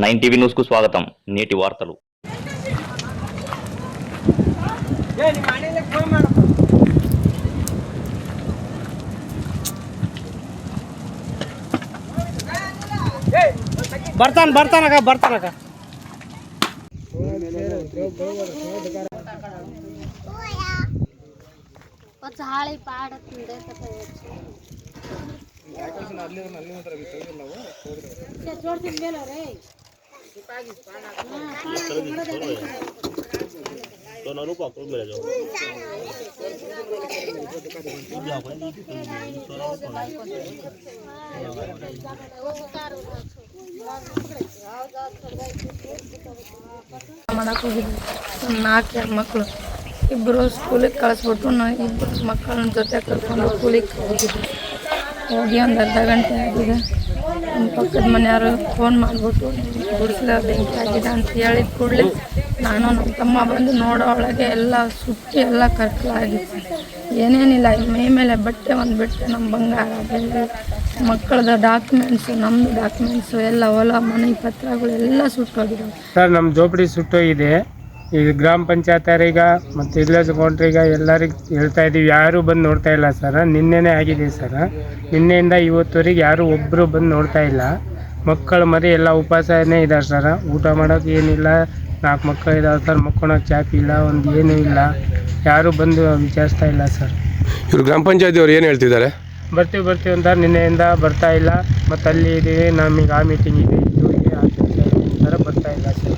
Nine TV news కు స్వాగతం. నేటి వార్తలు. ಬರ್ತಾನಕ ಹಾಳಿ ಪಾಡತ್ತಿಂದೆ ಮಾಡಕ್ಕೆ ಹೋಗಿದ್ವಿ. 4 ಮಕ್ಕಳು, ಇಬ್ಬರು ಸ್ಕೂಲಿಗೆ ಕಳಿಸ್ಬಿಟ್ಟು ಇಬ್ಬರು ಮಕ್ಕಳನ್ನ ಜೊತೆ ಕರ್ಕೊಂಡು ಸ್ಕೂಲಿಗೆ ಹೋಗಿದ್ವಿ. ಹೋಗಿ ಒಂದು ಅರ್ಧ ಗಂಟೆ ಆಗಿದೆ. ನಮ್ಮ ಪಕ್ಕದ ಮನೆಯವರು ಫೋನ್ ಮಾಡಿಬಿಟ್ಟು ಗುಡಿಸಲ ಬೆಂಕಿ ಆಗಿದೆ ಅಂತ ಹೇಳಿದ ಕೂಡಲೇ ನಾನು ನಮ್ಮ ತಮ್ಮ ಬಂದು ನೋಡೋ ಒಳಗೆ ಎಲ್ಲ ಸುಟ್ಟಿ ಎಲ್ಲ ಕರ್ಕಲಾಗಿತ್ತು. ಏನೇನಿಲ್ಲ, ಮೈ ಮೇಲೆ ಬಟ್ಟೆ ಒಂದು ಬಿಟ್ಟೆ ನಮ್ಮ ಬಂಗಾರ, ಬೆಳ್ಳಿ, ಮಕ್ಕಳದ ಡಾಕ್ಯುಮೆಂಟ್ಸು, ನಮ್ಮದು ಡಾಕ್ಯುಮೆಂಟ್ಸು ಎಲ್ಲ ಹೊಲ ಮನೆ ಪತ್ರಗಳು ಎಲ್ಲ ಸುಟ್ಟೋಗಿದ್ದಾವೆ ಸರ್. ನಮ್ಮ ಜೋಪಡಿ ಸುಟ್ಟೋಗಿದೆ. ಈಗ ಗ್ರಾಮ ಪಂಚಾಯತರಿಗೆ ಮತ್ತು ವಿಲೇಜ್ ಕೌಂಟ್ರಿಗೆ ಎಲ್ಲರಿಗೆ ಹೇಳ್ತಾ ಇದ್ದೀವಿ, ಯಾರೂ ಬಂದು ನೋಡ್ತಾ ಇಲ್ಲ ಸರ್. ನಿನ್ನೆನೇ ಆಗಿದೆ ಸರ್. ನಿನ್ನೆಯಿಂದ ಇವತ್ತುವರೆಗೆ ಯಾರೂ ಒಬ್ಬರು ಬಂದು ನೋಡ್ತಾ ಇಲ್ಲ. ಮಕ್ಕಳು ಮರಿ ಎಲ್ಲ ಉಪವಾಸನೇ ಇದ್ದಾರೆ ಸರ್. ಊಟ ಮಾಡೋಕೆ ಏನಿಲ್ಲ. 4 ಮಕ್ಕಳು ಇದ್ದಾವೆ ಸರ್. ಮಕ್ಕೊಳಕ್ಕೆ ಚಾಪಿ ಇಲ್ಲ, ಒಂದು ಏನೂ ಇಲ್ಲ. ಯಾರೂ ಬಂದು ವಿಚಾರಿಸ್ತಾ ಇಲ್ಲ ಸರ್. ಇವರು ಗ್ರಾಮ ಪಂಚಾಯತಿಯವರು ಏನು ಹೇಳ್ತಿದ್ದಾರೆ? ಬರ್ತೀವಿ ಅಂತ ನಿನ್ನೆಯಿಂದ ಬರ್ತಾ ಇಲ್ಲ. ಮತ್ತು ಅಲ್ಲಿ ಇದ್ದೀವಿ, ನಮಗೆ ಆ ಮೀಟಿಂಗ್ ಇದೆ, ಇದು ಇದೆ, ಆ ಕೆಲಸ ಇದೆ, ಈ ಥರ ಬರ್ತಾ ಇಲ್ಲ ಸರ್.